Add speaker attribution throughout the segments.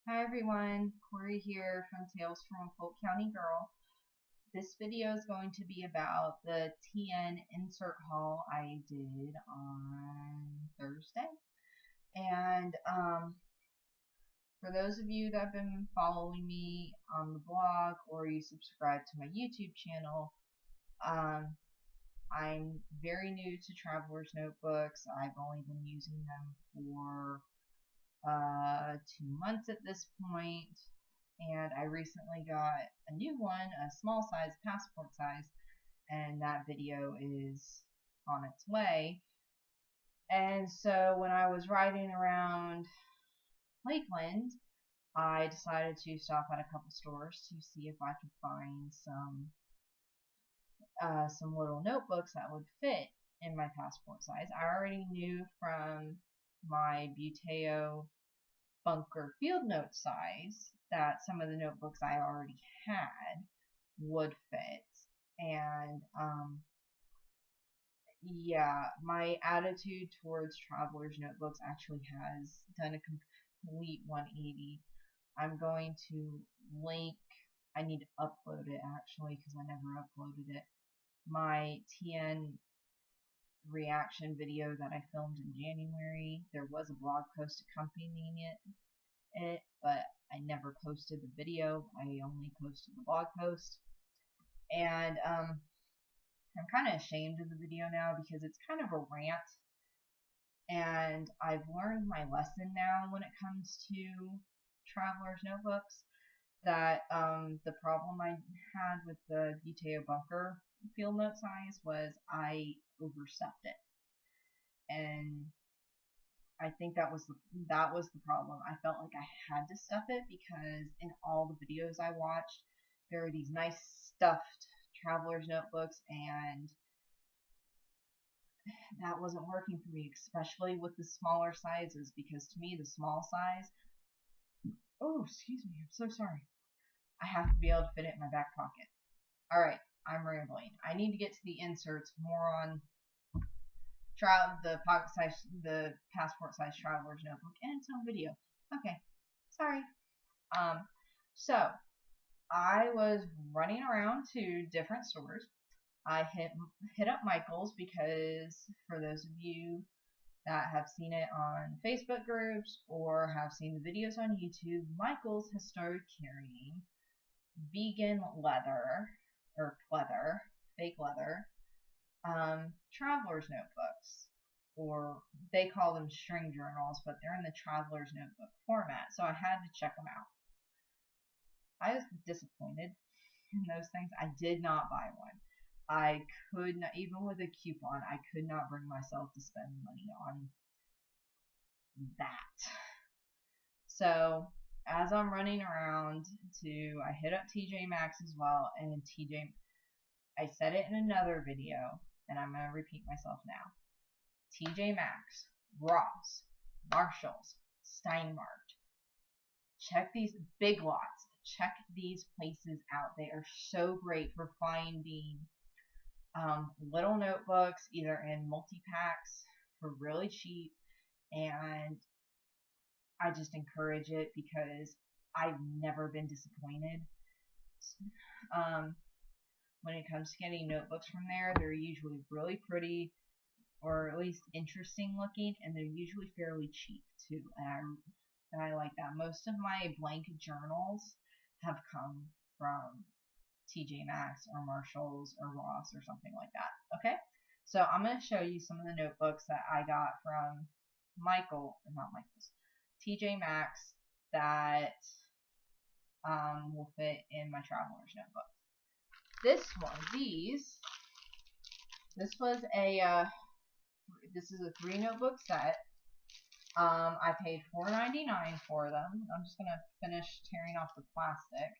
Speaker 1: Hi everyone, Corey here from Tales from a Polk County Girl. This video is going to be about the TN insert haul I did on Thursday. And for those of you that have been following me on the blog or you subscribe to my YouTube channel, I'm very new to Traveler's Notebooks. I've only been using them for 2 months at this point, and I recently got a new one, a small size, passport size, and that video is on its way. And so when I was riding around Lakeland, I decided to stop at a couple stores to see if I could find some little notebooks that would fit in my passport size. I already knew from my Buteo bunker field note size that some of the notebooks I already had would fit. And yeah, my attitude towards Traveler's Notebooks actually has done a complete 180. I'm going to link, I need to upload it actually because I never uploaded it, my TN reaction video that I filmed in January. There was a blog post accompanying it, but I never posted the video. I only posted the blog post. And I'm kind of ashamed of the video now because it's kind of a rant. And I've learned my lesson now when it comes to Traveler's Notebooks, that the problem I had with the Buteo bunker field note size was I overstuffed it. And I think that was the problem. I felt like I had to stuff it because in all the videos I watched, there were these nice stuffed Traveler's Notebooks, and that wasn't working for me, especially with the smaller sizes, because to me the small size, oh excuse me, I'm so sorry, I have to be able to fit it in my back pocket. Alright, I'm rambling. I need to get to the inserts, more on the pocket size, the passport size Traveler's Notebook, and its own video. Okay, sorry. So I was running around to different stores. I hit up Michael's because for those of you that have seen it on Facebook groups or have seen the videos on YouTube, Michael's has started carrying vegan leather or pleather, fake leather, Traveler's Notebooks, or they call them string journals, but they're in the Traveler's Notebook format, so I had to check them out. I was disappointed in those things. I did not buy one. I could not, even with a coupon, I could not bring myself to spend money on that. So as I'm running around I hit up TJ Maxx as well, and I said it in another video, and I'm going to repeat myself now. TJ Maxx, Ross, Marshalls, Steinmart. Check these Big Lots. Check these places out. They are so great for finding little notebooks, either in multi-packs for really cheap, and I just encourage it because I've never been disappointed. When it comes to getting notebooks from there, they're usually really pretty, or at least interesting looking, and they're usually fairly cheap too, and I like that. Most of my blank journals have come from TJ Maxx or Marshalls or Ross or something like that. Okay, so I'm going to show you some of the notebooks that I got from TJ Maxx that will fit in my Traveler's Notebook. This is a 3 notebook set. I paid $4.99 for them. I'm just gonna finish tearing off the plastic.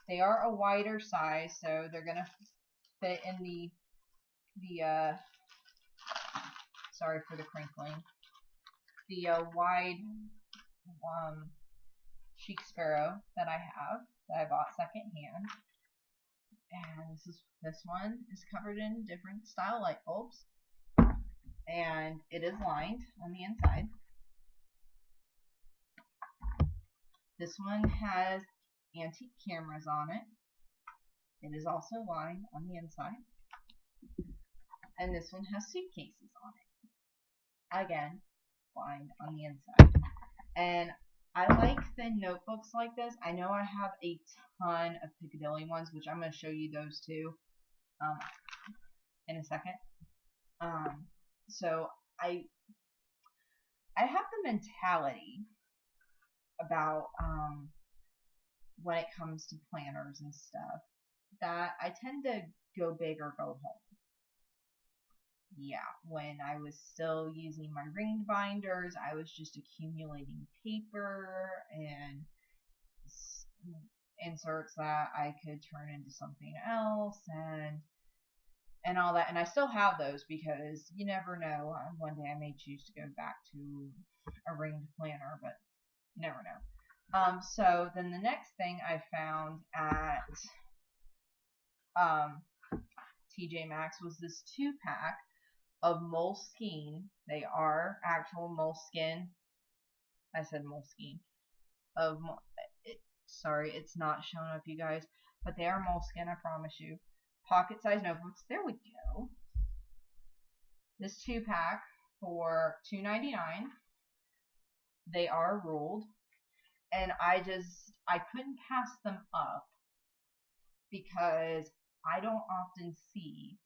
Speaker 1: They are a wider size, so they're gonna fit in the sorry for the crinkling. The wide Chic Sparrow that I bought secondhand. And this one is covered in different style light bulbs, and it is lined on the inside. This one has antique cameras on it. It is also lined on the inside. And this one has suitcases on it. Again, lined on the inside. And I like thin notebooks like this. I know I have a ton of Piccadilly ones, which I'm going to show you those too in a second. So I have the mentality about when it comes to planners and stuff that I tend to go big or go home. Yeah, when I was still using my ringed binders, I was just accumulating paper and inserts that I could turn into something else and all that. And I still have those because you never know. One day I may choose to go back to a ringed planner, but you never know. So then the next thing I found at TJ Maxx was this 2-pack of Moleskine. They are actual Moleskine. I said Moleskine. Sorry, it's not showing up, you guys, but they are Moleskine, I promise you. Pocket-sized notebooks. There we go. This 2-pack for $2.99. They are ruled, and I couldn't pass them up because I don't often see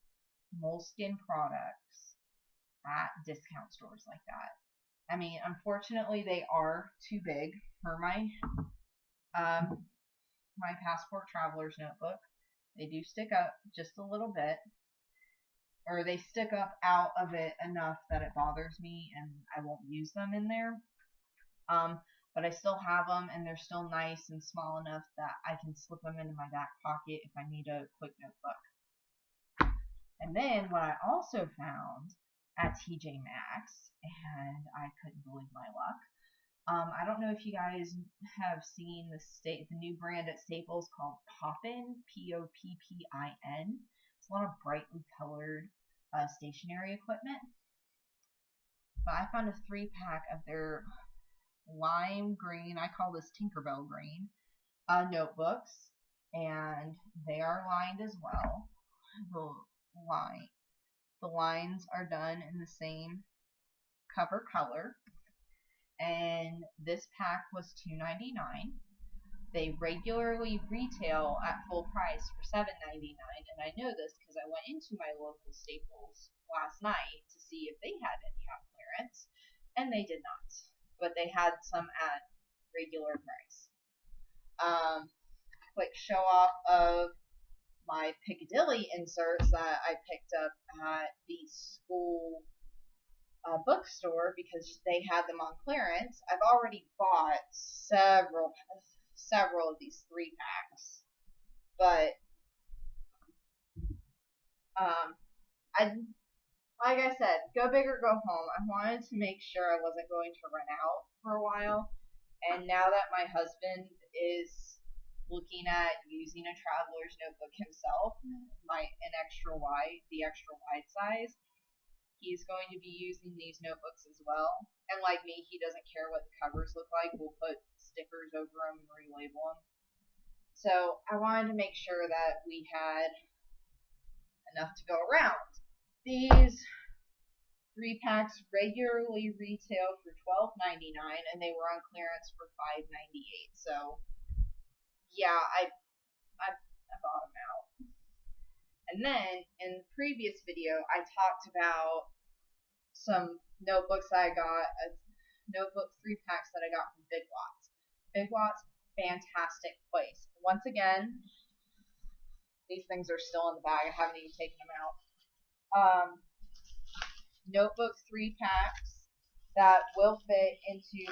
Speaker 1: Moleskine products at discount stores like that. I mean, unfortunately, they are too big for my my Passport Traveler's notebook. They do stick up just a little bit, or they stick up out of it enough that it bothers me and I won't use them in there. But I still have them, and they're still nice and small enough that I can slip them into my back pocket if I need a quick notebook. And then what I also found at TJ Maxx, and I couldn't believe my luck. I don't know if you guys have seen the new brand at Staples called Poppin, Poppin. It's a lot of brightly colored stationery equipment. But I found a 3-pack of their lime green, I call this Tinkerbell green, notebooks, and they are lined as well. The lines are done in the same cover color, and this pack was $2.99. They regularly retail at full price for $7.99, and I know this because I went into my local Staples last night to see if they had any on clearance, and they did not, but they had some at regular price. Quick show off of my Piccadilly inserts that I picked up at the school bookstore because they had them on clearance. I've already bought several of these 3-packs, but like I said, go big or go home. I wanted to make sure I wasn't going to run out for a while, and now that my husband is looking at using a traveler's notebook himself, the extra wide size, he's going to be using these notebooks as well. And like me, he doesn't care what the covers look like. We'll put stickers over them and relabel them. So I wanted to make sure that we had enough to go around. These 3-packs regularly retail for $12.99, and they were on clearance for $5.98. So yeah, I bought them out. And then in the previous video, I talked about some notebooks I got, notebook 3-packs that I got from Big Lots. Big Lots, fantastic place. Once again, these things are still in the bag. I haven't even taken them out. Notebook 3-packs that will fit into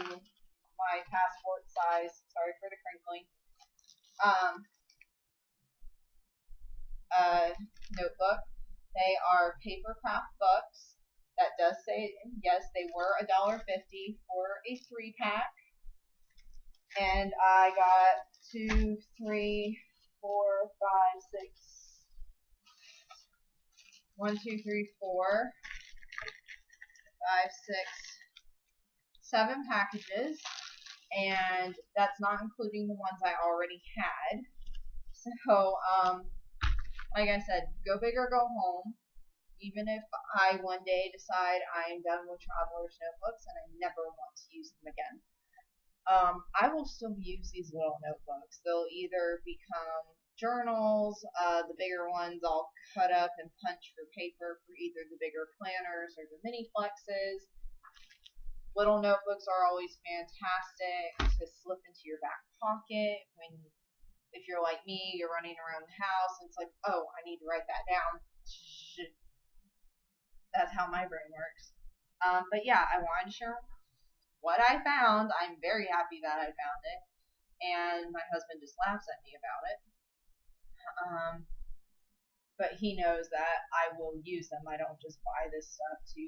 Speaker 1: my passport size. Sorry for the crinkling. Notebook. They are paper craft books. That does say, yes, they were $1.50 for a 3-pack. And I got 2, 3, 4, 5, 6, 1, 2, 3, 4, 5, 6, 7 packages. and that's not including the ones I already had. So, like I said, go big or go home. Even if I one day decide I am done with Traveler's notebooks and I never want to use them again, I will still use these little notebooks. They'll either become journals, the bigger ones I'll cut up and punch for paper for either the bigger planners or the mini flexes. Little notebooks are always fantastic to slip into your back pocket when, if you're like me, you're running around the house and it's like, oh, I need to write that down. That's how my brain works. But yeah, I wanted to share what I found. I'm very happy that I found it, and my husband just laughs at me about it. But he knows that I will use them. I don't just buy this stuff to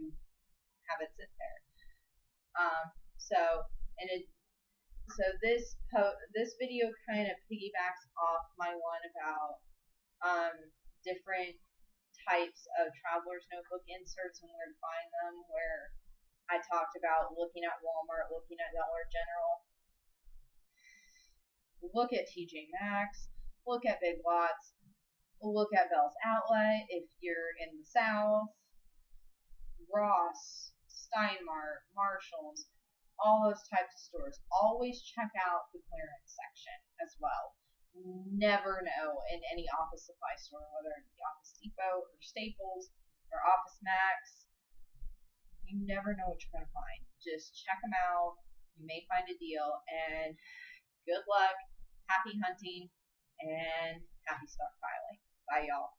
Speaker 1: have it sit there. So this video kind of piggybacks off my one about different types of Traveler's Notebook inserts and where to find them, where I talked about looking at Walmart, looking at Dollar General. Look at TJ Maxx, look at Big Lots, look at Bell's Outlet if you're in the South, Ross, Steinmart, Marshalls, all those types of stores. Always check out the clearance section as well. Never know in any office supply store, whether it be Office Depot or Staples or Office Max, you never know what you're going to find. Just check them out. You may find a deal, and good luck, happy hunting, and happy stockpiling. Bye, y'all.